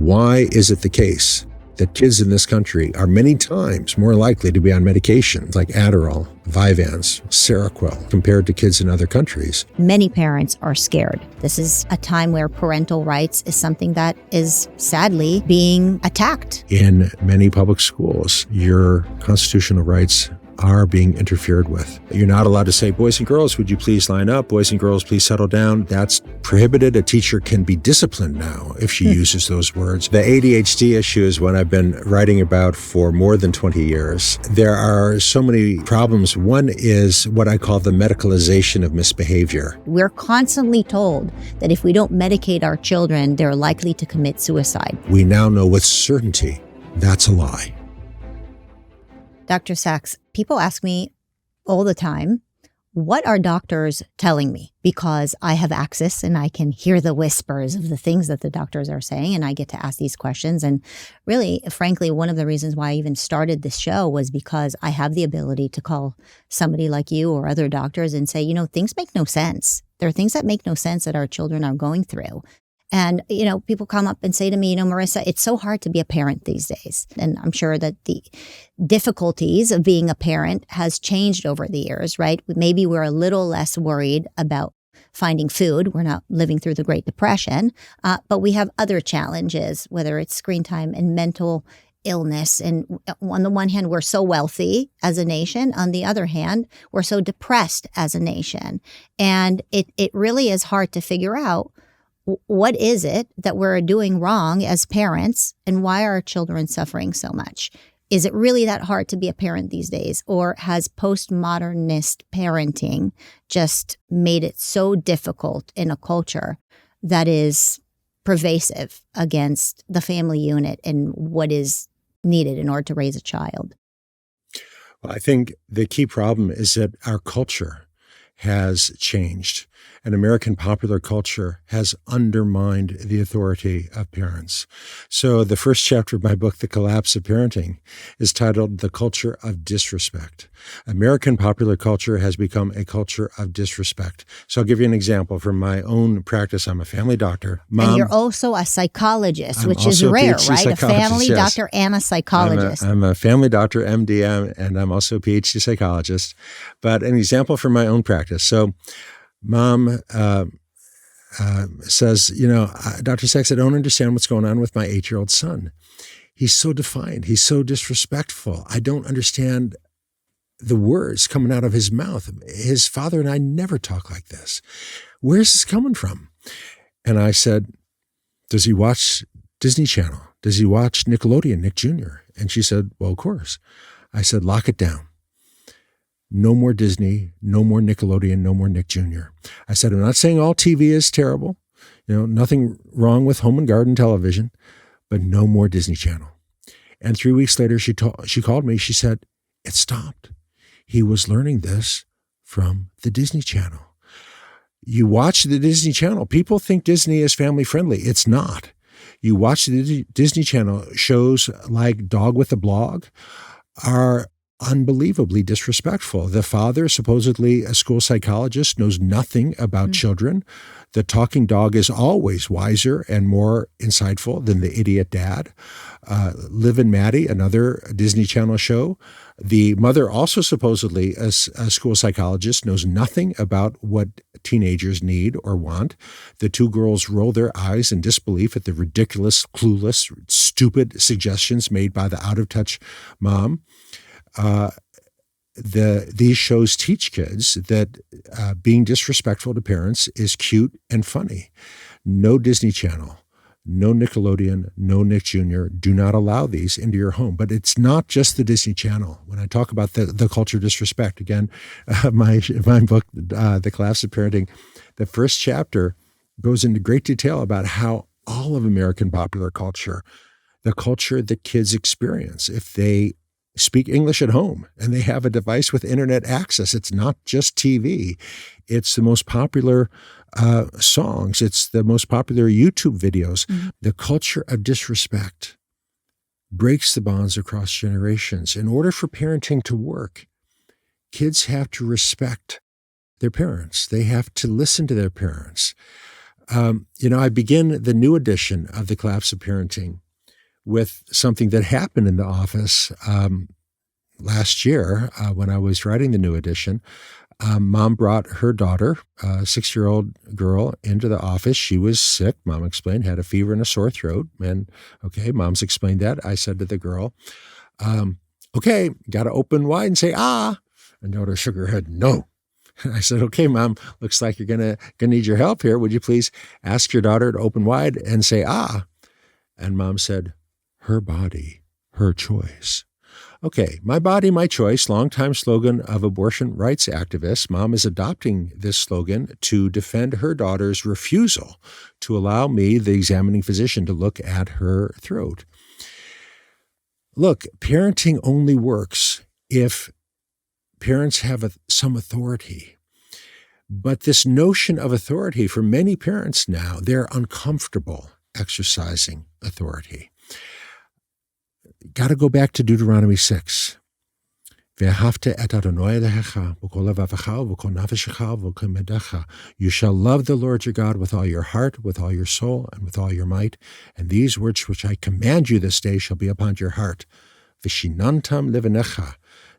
Why is it the case that kids in this country are many times more likely to be on medications like Adderall, Vyvanse, Seroquel compared to kids in other countries? Many parents are scared. This is a time where parental rights is something that is sadly being attacked. In many public schools, your constitutional rights are being interfered with. You're not allowed to say, boys and girls, would you please line up? Boys and girls, please settle down. That's prohibited. A teacher can be disciplined now if she uses those words. The ADHD issue is one I've been writing about for more than 20 years. There are so many problems. One is what I call the medicalization of misbehavior. We're constantly told that if we don't medicate our children, they're likely to commit suicide. We now know with certainty that's a lie. Dr. Sax, people ask me all the time, what are doctors telling me? Because I have access and I can hear the whispers of the things that the doctors are saying, and I get to ask these questions. And really, frankly, one of the reasons why I even started this show was because I have the ability to call somebody like you or other doctors and say, you know, things make no sense. There are things that make no sense that our children are going through. And, you know, people come up and say to me, you know, Marissa, it's so hard to be a parent these days. And I'm sure that the difficulties of being a parent has changed over the years, right? Maybe we're a little less worried about finding food. We're not living through the Great Depression, but we have other challenges, whether it's screen time and mental illness. And on the one hand, we're so wealthy as a nation. On the other hand, we're so depressed as a nation. And it really is hard to figure out, what is it that we're doing wrong as parents, and why are our children suffering so much? Is it really that hard to be a parent these days, or has postmodernist parenting just made it so difficult in a culture that is pervasive against the family unit and what is needed in order to raise a child? Well, I think the key problem is that our culture has changed. And American popular culture has undermined the authority of parents. So the first chapter of my book, The Collapse of Parenting, is titled The Culture of Disrespect. American popular culture has become a culture of disrespect. So I'll give you an example from my own practice. I'm a family doctor. And you're also a psychologist, which is rare, right? A family doctor and a psychologist. I'm a family doctor, MD, and I'm also a PhD psychologist. But an example from my own practice. So Mom says, you know, Dr. Sax, I don't understand what's going on with my 8-year-old son. He's so defiant. He's so disrespectful. I don't understand the words coming out of his mouth. His father and I never talk like this. Where's this coming from? And I said, does he watch Disney Channel? Does he watch Nickelodeon, Nick Jr.? And she said, well, of course. I said, lock it down. No more Disney, no more Nickelodeon, no more Nick Jr. I said, I'm not saying all TV is terrible. You know, nothing wrong with home and garden television, but no more Disney Channel. And 3 weeks later, she called me. She said, it stopped. He was learning this from the Disney Channel. You watch the Disney Channel. People think Disney is family friendly. It's not. You watch the Disney Channel, shows like Dog with a Blog are unbelievably disrespectful. The father, supposedly a school psychologist, knows nothing about children. The talking dog is always wiser and more insightful than the idiot dad. Liv and Maddie, another Disney Channel show. The mother, also supposedly a school psychologist, knows nothing about what teenagers need or want. The two girls roll their eyes in disbelief at the ridiculous, clueless, stupid suggestions made by the out-of-touch mom. These shows teach kids that being disrespectful to parents is cute and funny. No Disney Channel, no Nickelodeon, no Nick Jr. Do not allow these into your home. But it's not just the Disney Channel. When I talk about the culture of disrespect, again, my book, The Collapse of Parenting, the first chapter goes into great detail about how all of American popular culture, the culture that kids experience, if they speak English at home and they have a device with internet access. It's not just TV. It's the most popular songs. It's the most popular YouTube videos. Mm-hmm. The culture of disrespect breaks the bonds across generations. In order for parenting to work, kids have to respect their parents. They have to listen to their parents. I begin the new edition of The Collapse of Parenting with something that happened in the office last year when I was writing the new edition. Mom brought her daughter, a 6-year-old girl, into the office. She was sick, Mom explained, had a fever and a sore throat. And okay, Mom's explained that. I said to the girl, okay, got to open wide and say, ah. And daughter shook her head, no. I said, okay, Mom, looks like you're gonna need your help here. Would you please ask your daughter to open wide and say, ah? And Mom said, her body, her choice. Okay, my body, my choice, longtime slogan of abortion rights activists. Mom is adopting this slogan to defend her daughter's refusal to allow me, the examining physician, to look at her throat. Look, parenting only works if parents have some authority. But this notion of authority, for many parents now, they're uncomfortable exercising authority. Got to go back to Deuteronomy 6. You shall love the Lord your God with all your heart, with all your soul, and with all your might. And these words which I command you this day shall be upon your heart. Vishinantam levanecha.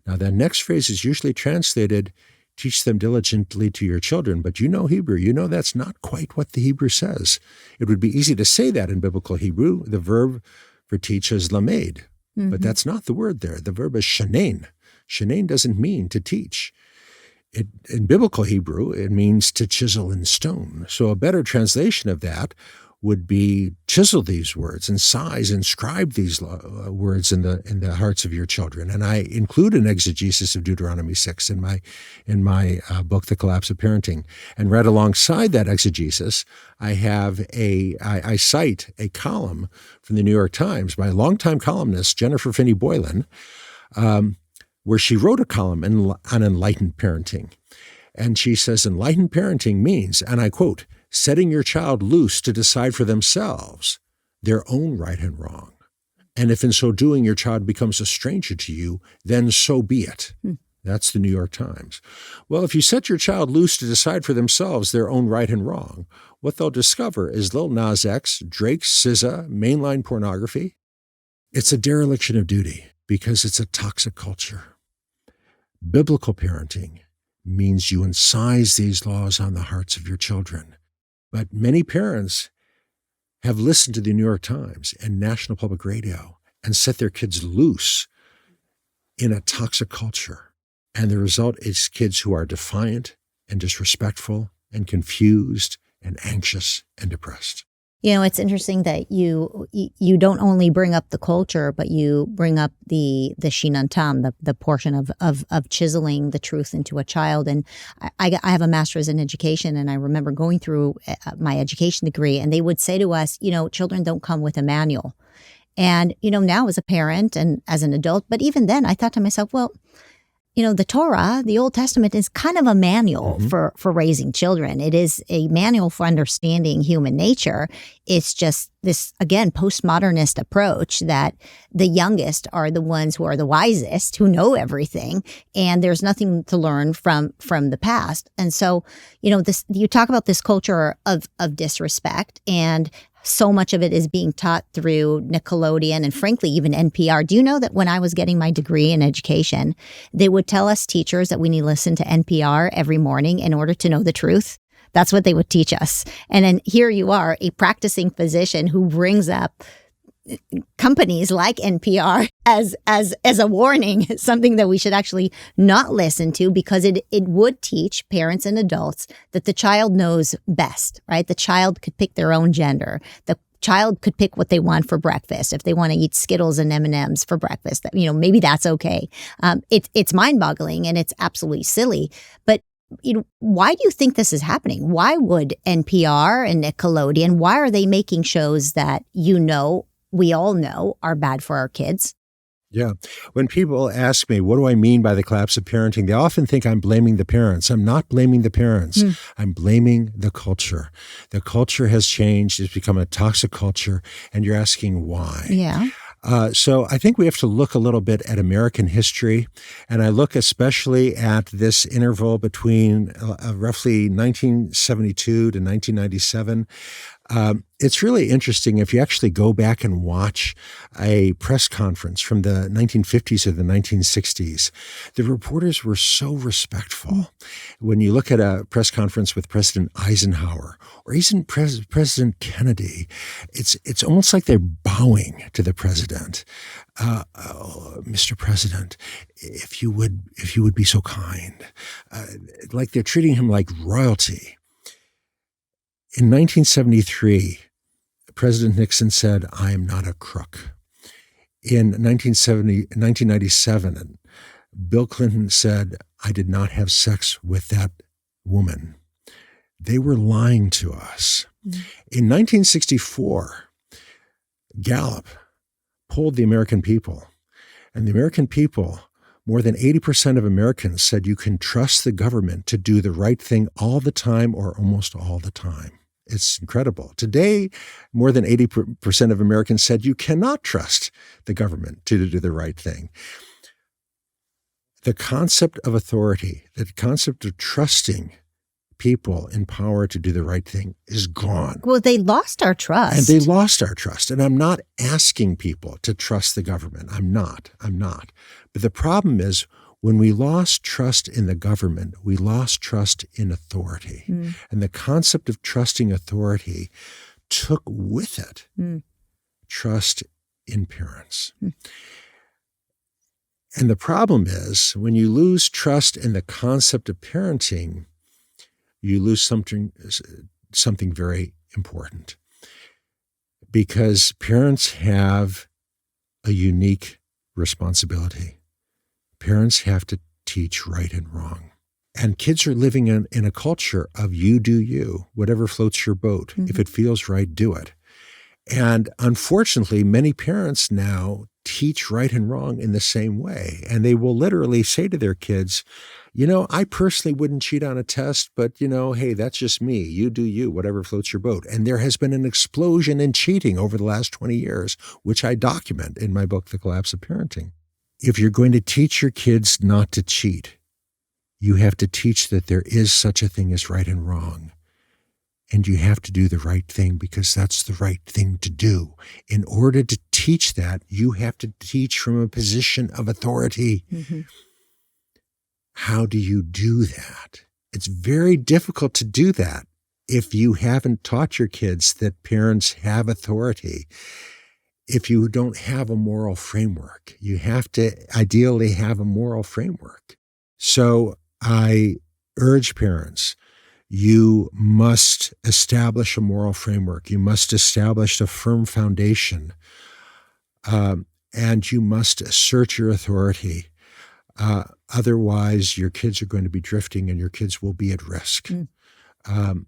Now, that next phrase is usually translated, teach them diligently to your children. But you know Hebrew. You know that's not quite what the Hebrew says. It would be easy to say that in biblical Hebrew. The verb for teach is lamed. Mm-hmm. But that's not the word there. The verb is shanein. Shanein doesn't mean to teach. In biblical Hebrew, it means to chisel in stone. So a better translation of that would be chisel these words and size, inscribe these words in the hearts of your children. And I include an exegesis of Deuteronomy 6 in my book, The Collapse of Parenting. And right alongside that exegesis, I cite a column from the New York Times by a longtime columnist, Jennifer Finney Boylan, where she wrote a column on enlightened parenting. And she says, enlightened parenting means, and I quote, setting your child loose to decide for themselves their own right and wrong. And if in so doing your child becomes a stranger to you, then so be it. That's the New York Times. Well, if you set your child loose to decide for themselves their own right and wrong, what they'll discover is Lil Nas X, Drake, SZA, mainline pornography. It's a dereliction of duty because it's a toxic culture. Biblical parenting means you incise these laws on the hearts of your children. But many parents have listened to the New York Times and National Public Radio and set their kids loose in a toxic culture. And the result is kids who are defiant and disrespectful and confused and anxious and depressed. You know, it's interesting that you don't only bring up the culture, but you bring up the shinantam, the portion of chiseling the truth into a child. And I have a master's in education, and I remember going through my education degree, and they would say to us, children don't come with a manual. And, now as a parent and as an adult, but even then I thought to myself, well, the Torah, the Old Testament, is kind of a manual for raising children. It is a manual for understanding human nature. It's just this, again, postmodernist approach that the youngest are the ones who are the wisest, who know everything, and there's nothing to learn from the past. And so, you talk about this culture of disrespect, and so much of it is being taught through Nickelodeon and frankly, even NPR. Do you know that when I was getting my degree in education, they would tell us teachers that we need to listen to NPR every morning in order to know the truth? That's what they would teach us. And then here you are, a practicing physician who brings up companies like NPR as a warning, something that we should actually not listen to, because it would teach parents and adults that the child knows best, right? The child could pick their own gender. The child could pick what they want for breakfast. If they want to eat Skittles and M&Ms for breakfast, maybe that's okay. It's mind-boggling and it's absolutely silly. But why do you think this is happening? Why would NPR and Nickelodeon, why are they making shows that we all know are bad for our kids? Yeah. When people ask me, what do I mean by the collapse of parenting? They often think I'm blaming the parents. I'm not blaming the parents. I'm blaming the culture. The culture has changed. It's become a toxic culture. And you're asking why. Yeah. So I think we have to look a little bit at American history, and I look especially at this interval between roughly 1972 to 1997. It's really interesting if you actually go back and watch a press conference from the 1950s or the 1960s. The reporters were so respectful. When you look at a press conference with President Eisenhower or even President Kennedy, it's almost like they're bowing to the president. Mr. President, if you would be so kind, like they're treating him like royalty. In 1973, President Nixon said, "I am not a crook." In 1997, Bill Clinton said, "I did not have sex with that woman." They were lying to us. In 1964, Gallup polled the American people, and the American people, more than 80% of Americans said you can trust the government to do the right thing all the time or almost all the time. It's incredible. Today, more than 80% of Americans said you cannot trust the government to do the right thing. The concept of authority, the concept of trusting people in power to do the right thing is gone. Well, they lost our trust. And they lost our trust. And I'm not asking people to trust the government. I'm not. But the problem is, when we lost trust in the government, we lost trust in authority. And the concept of trusting authority took with it trust in parents. And the problem is, when you lose trust in the concept of parenting, you lose something very important. Because parents have a unique responsibility. Parents have to teach right and wrong. And kids are living in a culture of you do you, whatever floats your boat. If it feels right, do it. And unfortunately, many parents now teach right and wrong in the same way. And they will literally say to their kids, I personally wouldn't cheat on a test, but, hey, that's just me. You do you, whatever floats your boat. And there has been an explosion in cheating over the last 20 years, which I document in my book, The Collapse of Parenting. If you're going to teach your kids not to cheat, you have to teach that there is such a thing as right and wrong. And you have to do the right thing because that's the right thing to do. In order to teach that, you have to teach from a position of authority. How do you do that? It's very difficult to do that if you haven't taught your kids that parents have authority. If you don't have a moral framework, you have to ideally have a moral framework. So I urge parents, you must establish a moral framework. You must establish a firm foundation, and you must assert your authority. Otherwise, your kids are going to be drifting and your kids will be at risk. And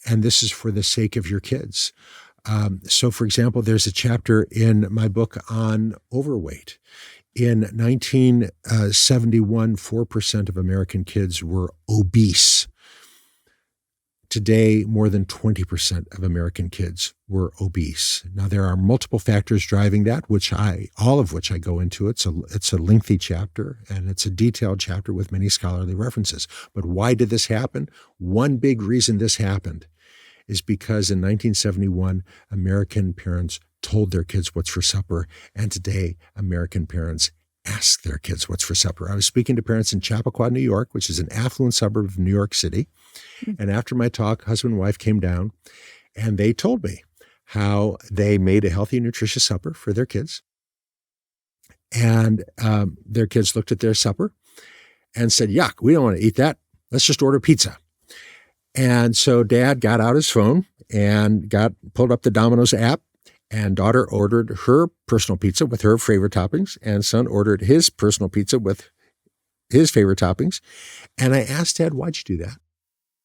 this is for the sake of your kids. So, for example, there's a chapter in my book on overweight. In 1971, 4% of American kids were obese. Today, more than 20% of American kids were obese. Now, there are multiple factors driving that, all of which I go into. It's a lengthy chapter, and it's a detailed chapter with many scholarly references. But why did this happen? One big reason this happened is because in 1971, American parents told their kids what's for supper, and today American parents ask their kids what's for supper. I was speaking to parents in Chappaqua, New York, which is an affluent suburb of New York City. And after my talk, husband and wife came down, and they told me how they made a healthy, nutritious supper for their kids. And their kids looked at their supper and said, "Yuck, we don't want to eat that. Let's just order pizza." And so Dad got out his phone and pulled up the Domino's app, and daughter ordered her personal pizza with her favorite toppings, and son ordered his personal pizza with his favorite toppings. And I asked Dad, "Why'd you do that?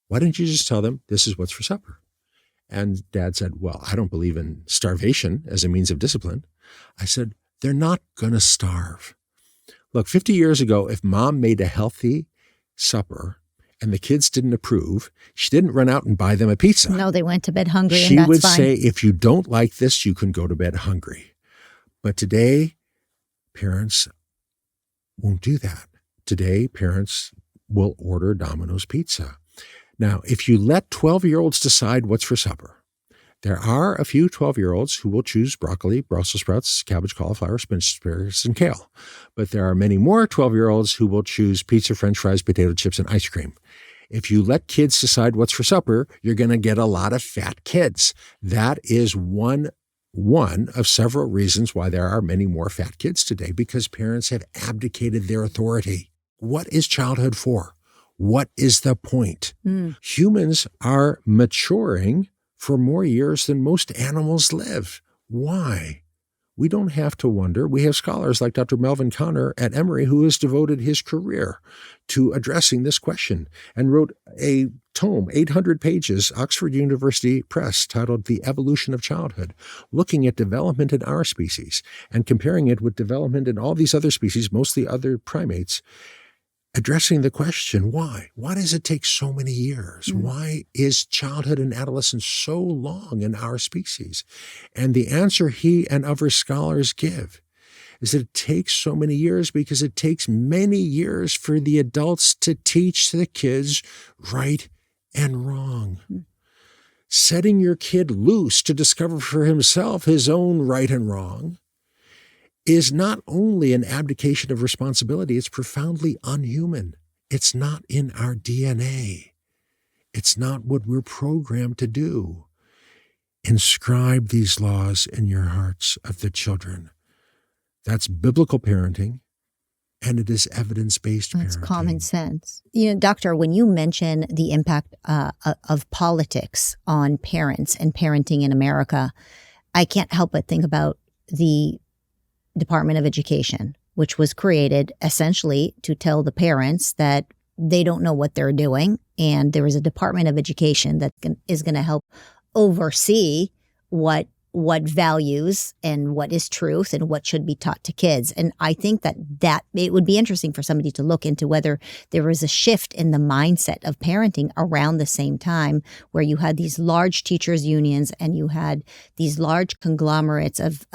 Why didn't you just tell them this is what's for supper?" And Dad said, "Well, I don't believe in starvation as a means of discipline." I said, "They're not going to starve. Look, 50 years ago, if Mom made a healthy supper and the kids didn't approve, she didn't run out and buy them a pizza. No, they went to bed hungry, She and that's would fine. say, if you don't like this, you can go to bed hungry. But today, parents won't do that. Today, parents will order Domino's pizza. Now, if you let 12-year-olds decide what's for supper, there are a few 12-year-olds who will choose broccoli, Brussels sprouts, cabbage, cauliflower, spinach, asparagus, and kale. But there are many more 12-year-olds who will choose pizza, French fries, potato chips, and ice cream. If you let kids decide what's for supper, you're going to get a lot of fat kids. That is one of several reasons why there are many more fat kids today, because parents have abdicated their authority. What is childhood for? What is the point? Humans are maturing for more years than most animals live. Why? We don't have to wonder. We have scholars like Dr. Melvin Konner at Emory who has devoted his career to addressing this question and wrote a tome, 800 pages, Oxford University Press, titled The Evolution of Childhood, looking at development in our species and comparing it with development in all these other species, mostly other primates, addressing the question, why? Why does it take so many years? Why is childhood and adolescence so long in our species? And the answer he and other scholars give is that it takes so many years because it takes many years for the adults to teach the kids right and wrong. Setting your kid loose to discover for himself his own right and wrong is not only an abdication of responsibility, it's profoundly unhuman. It's not in our DNA. It's not what we're programmed to do. Inscribe these laws in your hearts of the children. That's biblical parenting, and it is evidence-based parenting. That's common sense. Doctor, when you mention the impact of politics on parents and parenting in America, I can't help but think about the Department of Education, which was created essentially to tell the parents that they don't know what they're doing. And there is a Department of Education that is going to help oversee what values and what is truth and what should be taught to kids. And I think that it would be interesting for somebody to look into whether there was a shift in the mindset of parenting around the same time, where you had these large teachers unions and you had these large conglomerates of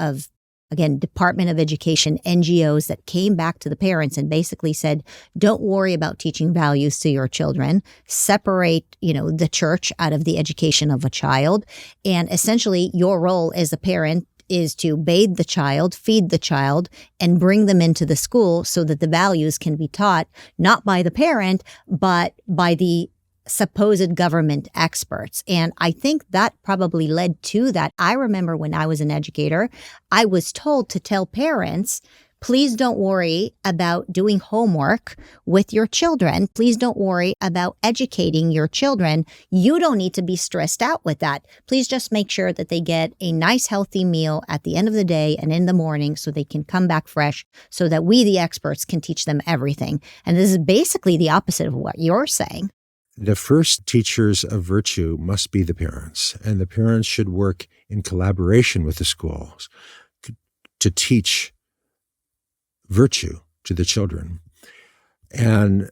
again, Department of Education, NGOs that came back to the parents and basically said, don't worry about teaching values to your children. Separate, the church out of the education of a child. And essentially your role as a parent is to bathe the child, feed the child, and bring them into the school so that the values can be taught, not by the parent, but by the supposed government experts. And I think that probably led to that. I remember when I was an educator, I was told to tell parents, please don't worry about doing homework with your children. Please don't worry about educating your children. You don't need to be stressed out with that. Please just make sure that they get a nice, healthy meal at the end of the day and in the morning so they can come back fresh so that we, the experts, can teach them everything. And this is basically the opposite of what you're saying. The first teachers of virtue must be the parents, and the parents should work in collaboration with the schools to teach virtue to the children. And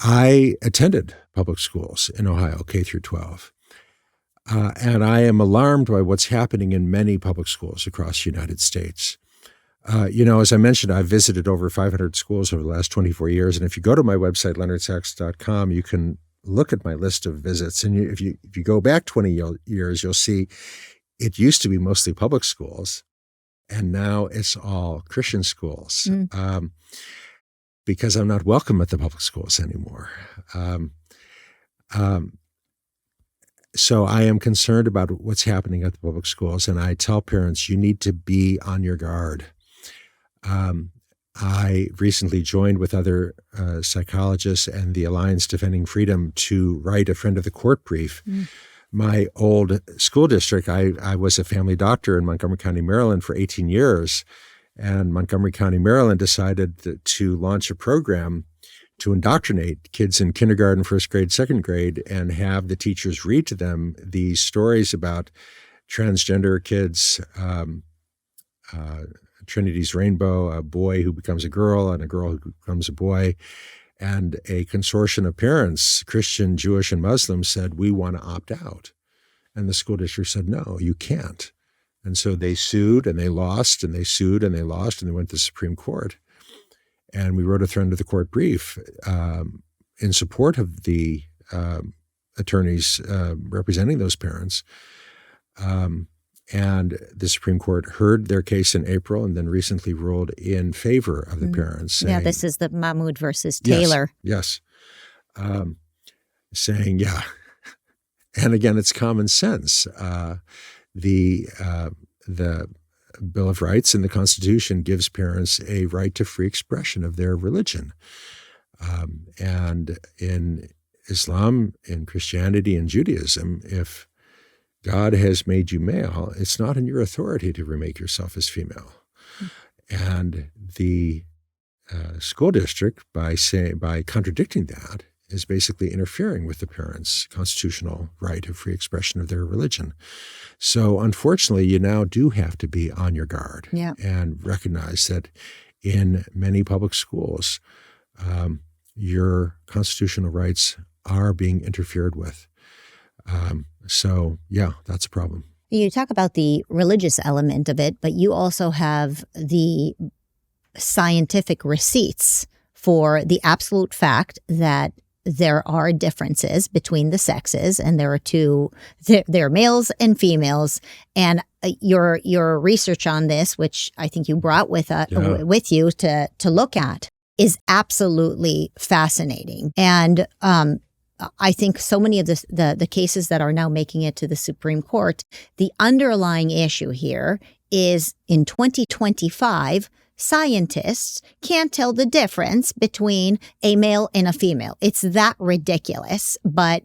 I attended public schools in Ohio, K through 12. And I am alarmed by what's happening in many public schools across the United States. As I mentioned, I've visited over 500 schools over the last 24 years. And if you go to my website, leonardsax.com, you can look at my list of visits. And if you go back 20 years, you'll see it used to be mostly public schools. And now it's all Christian schools because I'm not welcome at the public schools anymore. So I am concerned about what's happening at the public schools. And I tell parents, you need to be on your guard. I recently joined with other psychologists and the Alliance Defending Freedom to write a friend of the court brief. My old school district, I was a family doctor in Montgomery County, Maryland for 18 years. And Montgomery County, Maryland decided to launch a program to indoctrinate kids in kindergarten, first grade, second grade, and have the teachers read to them these stories about transgender kids, Trinity's Rainbow, a boy who becomes a girl and a girl who becomes a boy. And a consortium of parents, Christian, Jewish, and Muslim, said, we want to opt out. And the school district said, no, you can't. And so they sued and they lost, and they sued and they lost, and they went to the Supreme Court. And we wrote a thread to the court brief in support of the attorneys representing those parents. And the Supreme Court heard their case in April and then recently ruled in favor of the parents. Saying, yeah, this is the Mahmoud versus Taylor. Yes. Saying, yeah. And again, it's common sense. The Bill of Rights and the Constitution gives parents a right to free expression of their religion. And in Islam, in Christianity, and Judaism, if God has made you male, it's not in your authority to remake yourself as female. And the school district, by contradicting that, is basically interfering with the parents' constitutional right of free expression of their religion. So unfortunately, you now do have to be on your guard and recognize that in many public schools, your constitutional rights are being interfered with. So, yeah, that's a problem. You talk about the religious element of it, but you also have the scientific receipts for the absolute fact that there are differences between the sexes, and there are males and females. And your research on this, which I think you brought with you to look at, is absolutely fascinating. And I think so many of the cases that are now making it to the Supreme Court, the underlying issue here is in 2025, scientists can't tell the difference between a male and a female. It's that ridiculous. But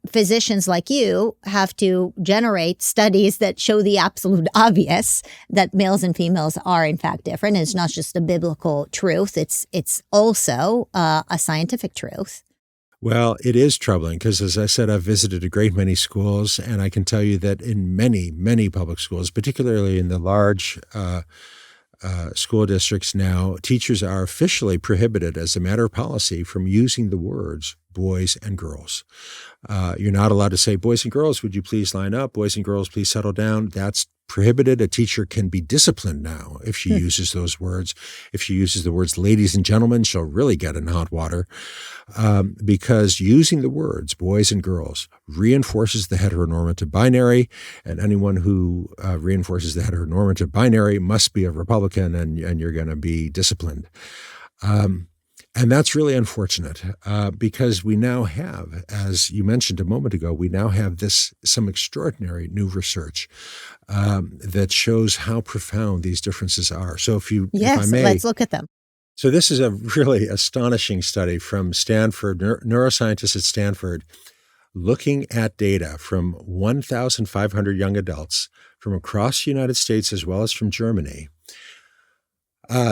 physicians like you have to generate studies that show the absolute obvious that males and females are in fact different. And it's not just a biblical truth. It's also a scientific truth. Well, it is troubling because, as I said, I've visited a great many schools, and I can tell you that in many, many public schools, particularly in the large school districts now, teachers are officially prohibited as a matter of policy from using the words boys and girls. You're not allowed to say, boys and girls, would you please line up? Boys and girls, please settle down. That's prohibited. A teacher can be disciplined now if she uses those words. If she uses the words ladies and gentlemen, she'll really get in hot water because using the words boys and girls reinforces the heteronormative binary, and anyone who reinforces the heteronormative binary must be a Republican, and you're going to be disciplined. And that's really unfortunate because we now have, as you mentioned a moment ago, we now have some extraordinary new research that shows how profound these differences are. So if I may, let's look at them. So this is a really astonishing study from Stanford, neuroscientists at Stanford, looking at data from 1,500 young adults from across the United States as well as from Germany.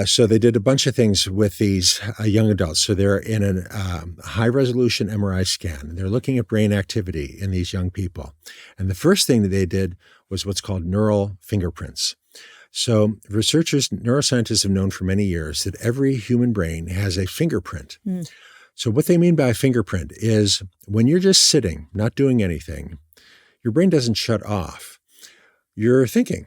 So they did a bunch of things with these young adults. So they're in a high-resolution MRI scan. They're looking at brain activity in these young people. And the first thing that they did was what's called neural fingerprints. So neuroscientists have known for many years that every human brain has a fingerprint. So what they mean by a fingerprint is when you're just sitting, not doing anything, your brain doesn't shut off. You're thinking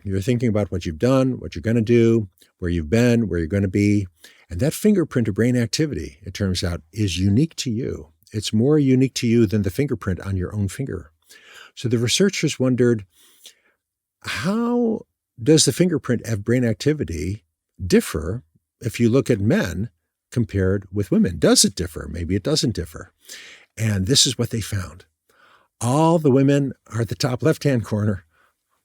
about what you've done, what you're going to do, where you've been, where you're going to be. And that fingerprint of brain activity, it turns out, is unique to you. It's more unique to you than the fingerprint on your own finger. So the researchers wondered, how does the fingerprint of brain activity differ if you look at men compared with women? Does it differ? Maybe it doesn't differ. And this is what they found. All the women are at the top left-hand corner.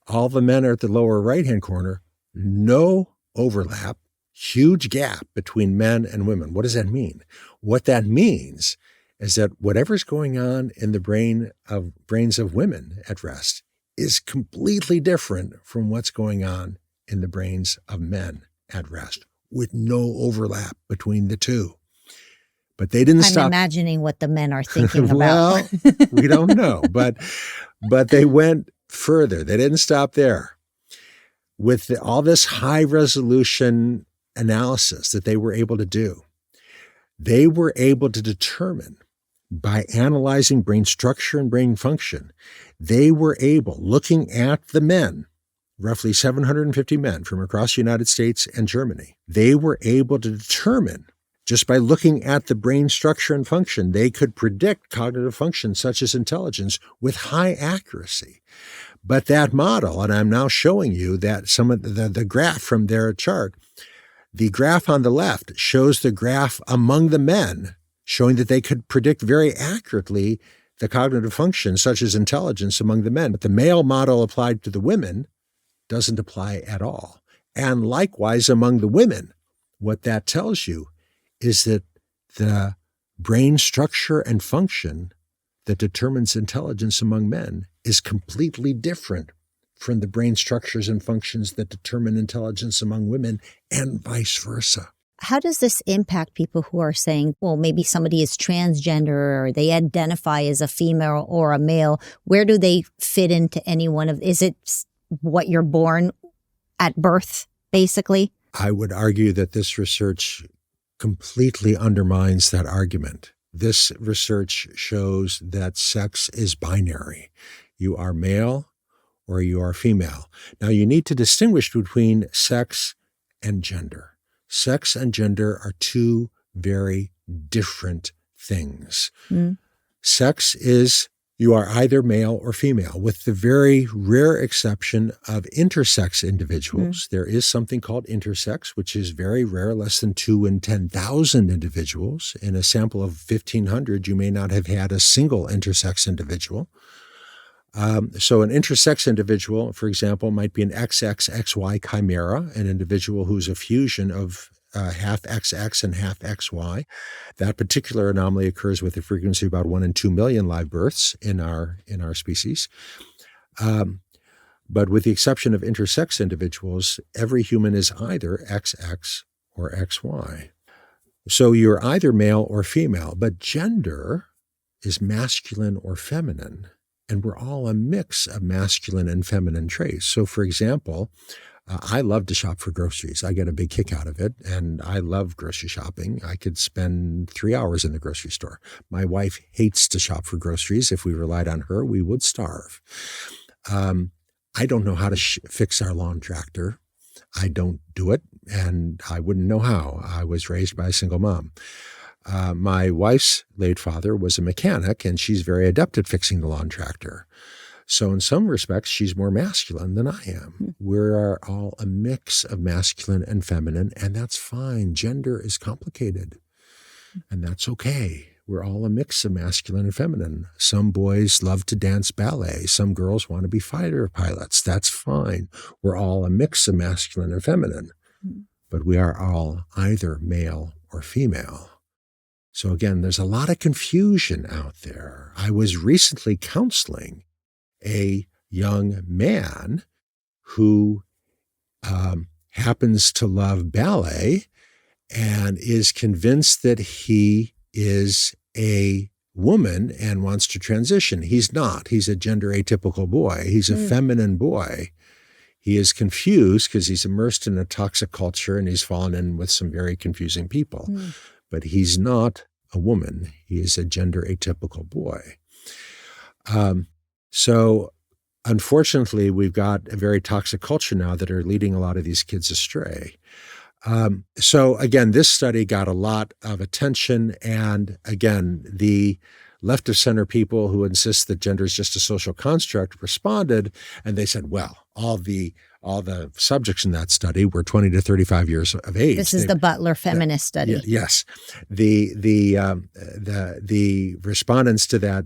All the men are at the lower right-hand corner. No overlap, huge gap between men and women. What does that mean? What that means is that whatever's going on in the brains of women at rest is completely different from what's going on in the brains of men at rest, with no overlap between the two. But they didn't stop. I'm imagining what the men are thinking about. Well, we don't know, but they went further. They didn't stop there. With all this high-resolution analysis that they were able to do, they were able to determine by analyzing brain structure and brain function, they were able, looking at the men roughly 750 men from across the United States and Germany. They were able to determine, just by looking at the brain structure and function, they could predict cognitive functions such as intelligence with high accuracy. But that model, and I'm now showing you that some of the graph from their chart, the graph on the left shows the graph among the men, showing that they could predict very accurately the cognitive functions such as intelligence among the men. But the male model applied to the women doesn't apply at all. And likewise, among the women, what that tells you is that the brain structure and function that determines intelligence among men is completely different from the brain structures and functions that determine intelligence among women, and vice versa. How does this impact people who are saying, well, maybe somebody is transgender or they identify as a female or a male? Where do they fit into any one of, is it what you're born at birth, basically? I would argue that this research completely undermines that argument. This research shows that sex is binary. You are male or you are female. Now, you need to distinguish between sex and gender. Sex and gender are two very different things. Sex is you are either male or female, with the very rare exception of intersex individuals. There is something called intersex, which is very rare, less than 2 in 10,000 individuals. In a sample of 1,500, you may not have had a single intersex individual. So an intersex individual, for example, might be an XXXY chimera, an individual who's a fusion of half XX and half XY. That particular anomaly occurs with a frequency of about 1 in 2 million live births in our species. But with the exception of intersex individuals, every human is either XX or XY. So you're either male or female, but gender is masculine or feminine. And we're all a mix of masculine and feminine traits. So, for example, I love to shop for groceries. I get a big kick out of it, and I love grocery shopping. I could spend 3 hours in the grocery store. My wife hates to shop for groceries. If we relied on her, we would starve. I don't know how to fix our lawn tractor. I don't do it, and I wouldn't know how. I was raised by a single mom. My wife's late father was a mechanic, and she's very adept at fixing the lawn tractor. So in some respects, she's more masculine than I am. We're all a mix of masculine and feminine, and that's fine. Gender is complicated, and that's okay. We're all a mix of masculine and feminine. Some boys love to dance ballet. Some girls want to be fighter pilots. That's fine. We're all a mix of masculine and feminine, but we are all either male or female. So again, there's a lot of confusion out there. I was recently counseling a young man who happens to love ballet and is convinced that he is a woman and wants to transition. He's not. He's a gender atypical boy. He's a feminine boy. He is confused because he's immersed in a toxic culture and he's fallen in with some very confusing people. But he's not a woman. He is a gender atypical boy. So unfortunately, we've got a very toxic culture now that are leading a lot of these kids astray. So again, this study got a lot of attention. And again, the left of center people who insist that gender is just a social construct responded, and they said, well, all the subjects in that study were 20 to 35 years of age. This is the Butler feminist study. Yes. The respondents to that,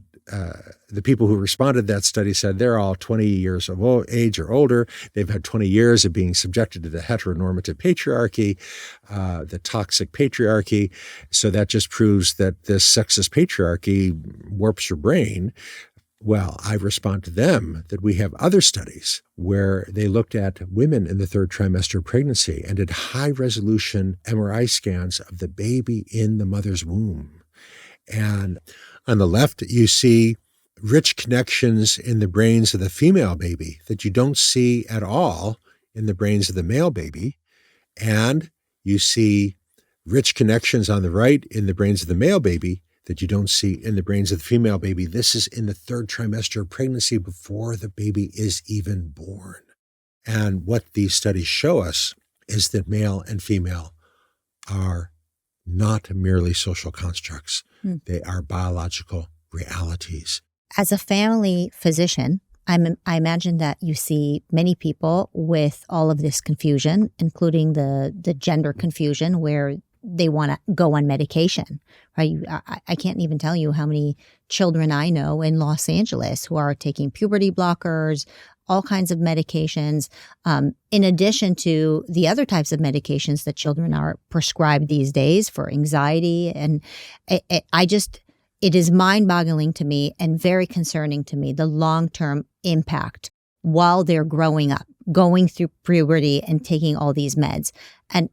the people who responded to that study said they're all 20 years of age or older. They've had 20 years of being subjected to the heteronormative patriarchy, the toxic patriarchy. So that just proves that this sexist patriarchy warps your brain. Well, I respond to them that we have other studies where they looked at women in the 3rd trimester of pregnancy and did high-resolution MRI scans of the baby in the mother's womb. And on the left, you see rich connections in the brains of the female baby that you don't see at all in the brains of the male baby. And you see rich connections on the right in the brains of the male baby that you don't see in the brains of the female baby. This is in the 3rd trimester of pregnancy before the baby is even born. And what these studies show us is that male and female are not merely social constructs. They are biological realities. As a family physician, I imagine that you see many people with all of this confusion, including the gender confusion where they want to go on medication, right? I can't even tell you how many children I know in Los Angeles who are taking puberty blockers, all kinds of medications, in addition to the other types of medications that children are prescribed these days for anxiety. And it is mind-boggling to me and very concerning to me, the long-term impact while they're growing up, going through puberty and taking all these meds. And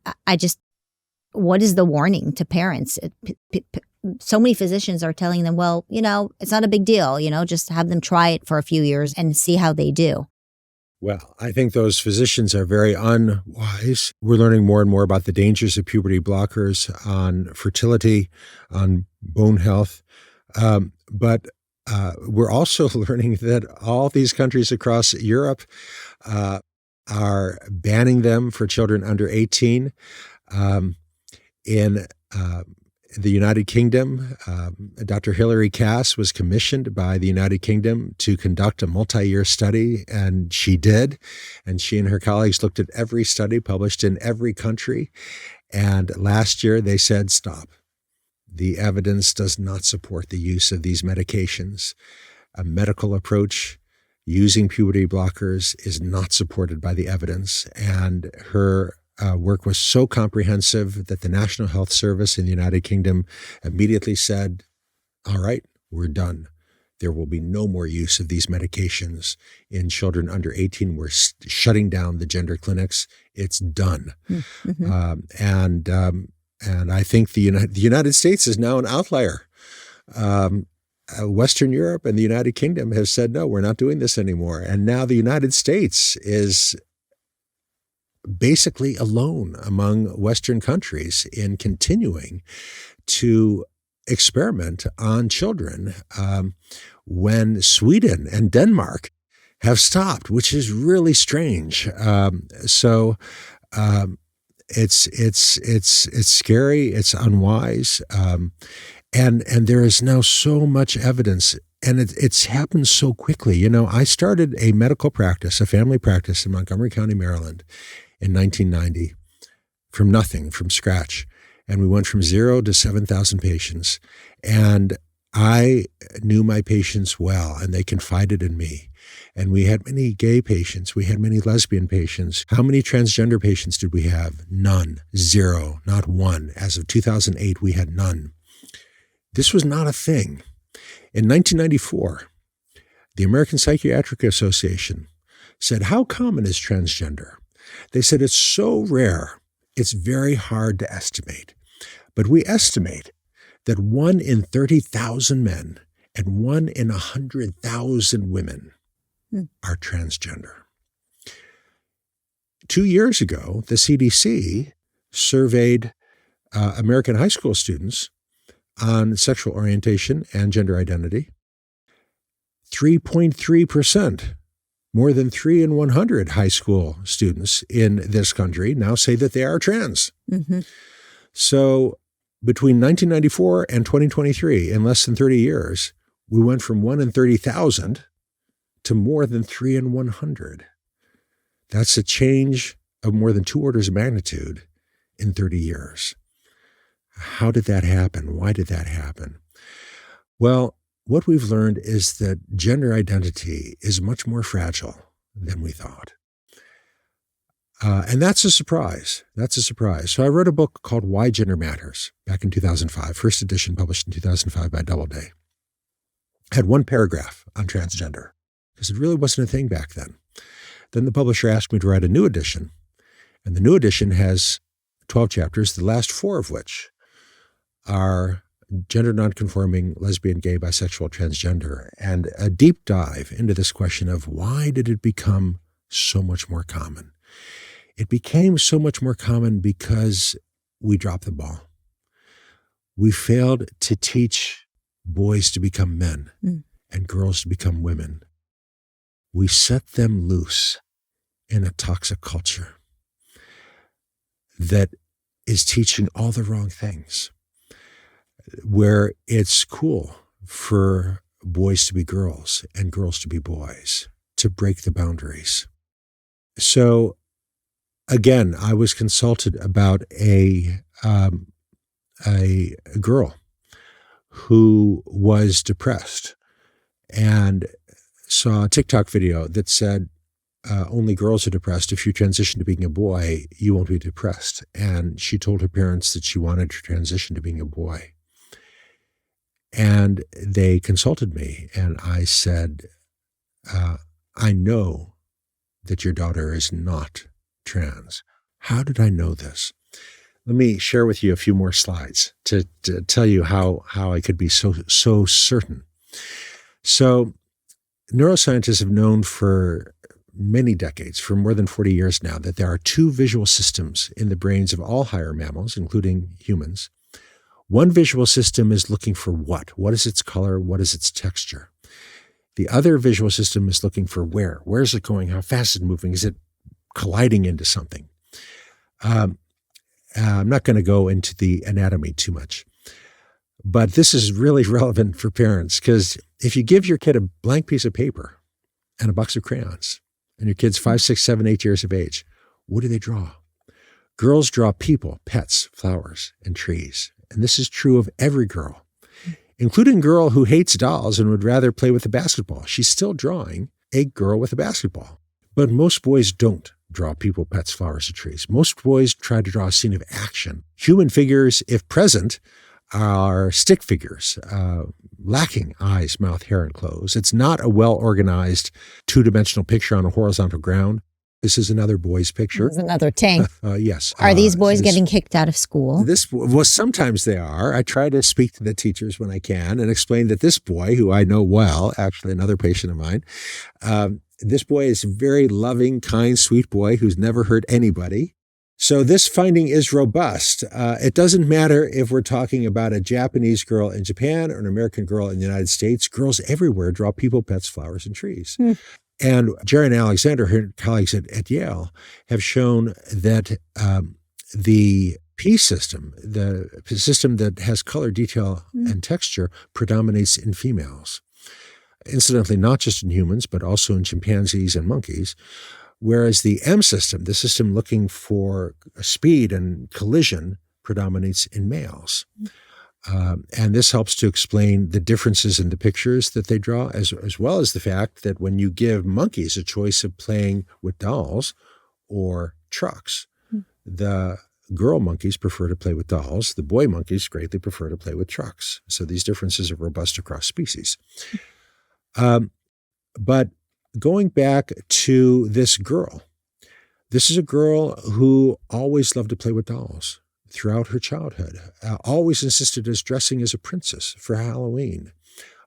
what is the warning to parents? So many physicians are telling them, well, it's not a big deal, just have them try it for a few years and see how they do. Well, I think those physicians are very unwise. We're learning more and more about the dangers of puberty blockers on fertility, on bone health. But we're also learning that all these countries across Europe are banning them for children under 18. In the United Kingdom, Dr. Hilary Cass was commissioned by the United Kingdom to conduct a multi-year study, and she did. And she and her colleagues looked at every study published in every country. And last year they said, stop. The evidence does not support the use of these medications. A medical approach using puberty blockers is not supported by the evidence. And her work was so comprehensive that the National Health Service in the United Kingdom immediately said, all right, we're done. There will be no more use of these medications in children under 18. We're shutting down the gender clinics. It's done. Mm-hmm. And I think the United States is now an outlier. Western Europe and the United Kingdom have said, no, we're not doing this anymore. And now the United States is basically alone among Western countries in continuing to experiment on children when Sweden and Denmark have stopped, which is really strange. It's scary. It's unwise. And there is now so much evidence, and it's happened so quickly. I started a medical practice, a family practice in Montgomery County, Maryland in 1990 from nothing, from scratch. And we went from 0 to 7,000 patients. And I knew my patients well, and they confided in me. And we had many gay patients. We had many lesbian patients. How many transgender patients did we have? None. 0. Not one. As of 2008, we had none. This was not a thing. In 1994, the American Psychiatric Association said, how common is transgender? They said it's so rare, it's very hard to estimate. But we estimate that 1 in 30,000 men and 1 in 100,000 women are transgender. 2 years ago, the CDC surveyed American high school students on sexual orientation and gender identity. 3.3%, more than 3 in 100 high school students in this country now say that they are trans. Mm-hmm. So between 1994 and 2023, in less than 30 years, we went from 1 in 30,000 to more than 3 in 100. That's a change of more than 2 orders of magnitude in 30 years. How did that happen? Why did that happen? Well, what we've learned is that gender identity is much more fragile than we thought. And that's a surprise. That's a surprise. So I wrote a book called Why Gender Matters back in 2005, first edition published in 2005 by Doubleday. Had 1 paragraph on transgender because it really wasn't a thing back then. Then the publisher asked me to write a new edition. And the new edition has 12 chapters, the last 4 of which are gender nonconforming, lesbian, gay, bisexual, transgender, and a deep dive into this question of why did it become so much more common? It became so much more common because we dropped the ball. We failed to teach boys to become men and girls to become women. We set them loose in a toxic culture that is teaching all the wrong things, where it's cool for boys to be girls and girls to be boys, to break the boundaries. So again, I was consulted about a girl who was depressed and saw a TikTok video that said, only girls are depressed. If you transition to being a boy, you won't be depressed. And she told her parents that she wanted to transition to being a boy. And they consulted me, and I said, I know that your daughter is not trans. How did I know this? Let me share with you a few more slides to tell you how I could be so certain. So neuroscientists have known for many decades, for more than 40 years now, that there are two visual systems in the brains of all higher mammals, including humans. One visual system is looking for what? What is its color? What is its texture? The other visual system is looking for where. Where is it going? How fast is it moving? Is it colliding into something? I'm not going to go into the anatomy too much, but this is really relevant for parents, because if you give your kid a blank piece of paper and a box of crayons, and your kid's 5, 6, 7, 8 years of age, what do they draw? Girls draw people, pets, flowers, and trees. And this is true of every girl, including a girl who hates dolls and would rather play with a basketball. She's still drawing a girl with a basketball. But most boys don't draw people, pets, flowers, or trees. Most boys try to draw a scene of action. Human figures, if present, are stick figures, lacking eyes, mouth, hair, and clothes. It's not a well-organized two-dimensional picture on a horizontal ground. This is another boy's picture. This is another tank. Yes. Are these boys getting kicked out of school? Well, sometimes they are. I try to speak to the teachers when I can and explain that this boy, who I know well, actually another patient of mine, this boy is a very loving, kind, sweet boy who's never hurt anybody. So this finding is robust. It doesn't matter if we're talking about a Japanese girl in Japan or an American girl in the United States. Girls everywhere draw people, pets, flowers, and trees. And Jerry and Alexander, her colleagues at Yale, have shown that the P system, the system that has color, detail, and texture, predominates in females. Incidentally, not just in humans, but also in chimpanzees and monkeys. Whereas the M system, the system looking for speed and collision, predominates in males. And this helps to explain the differences in the pictures that they draw, as well as the fact that when you give monkeys a choice of playing with dolls or trucks, the girl monkeys prefer to play with dolls. The boy monkeys greatly prefer to play with trucks. So these differences are robust across species. But going back to this girl, this is a girl who always loved to play with dolls throughout her childhood, always insisted on dressing as a princess for Halloween,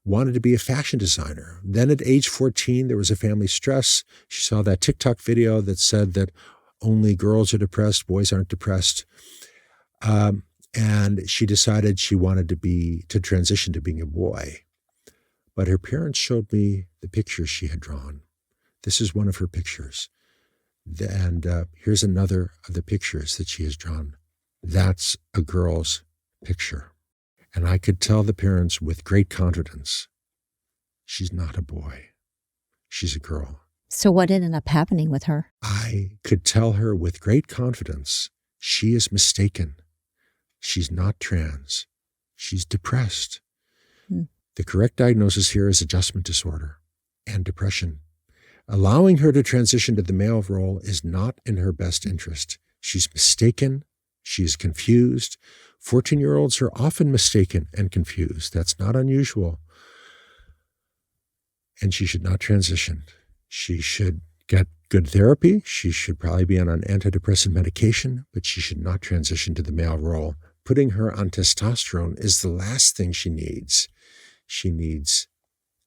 wanted to be a fashion designer. Then at age 14, there was a family stress. She saw that TikTok video that said that only girls are depressed, boys aren't depressed. And she decided she wanted to transition to being a boy. But her parents showed me the pictures she had drawn. This is one of her pictures. And here's another of the pictures that she has drawn. That's a girl's picture. And I could tell the parents with great confidence, she's not a boy. She's a girl. So what ended up happening with her? I could tell her with great confidence, she is mistaken. She's not trans. She's depressed. The correct diagnosis here is adjustment disorder and depression. Allowing her to transition to the male role is not in her best interest. She's mistaken. She's confused. 14-year-olds are often mistaken and confused. That's not unusual. And she should not transition. She should get good therapy. She should probably be on an antidepressant medication, but she should not transition to the male role. Putting her on testosterone is the last thing she needs. She needs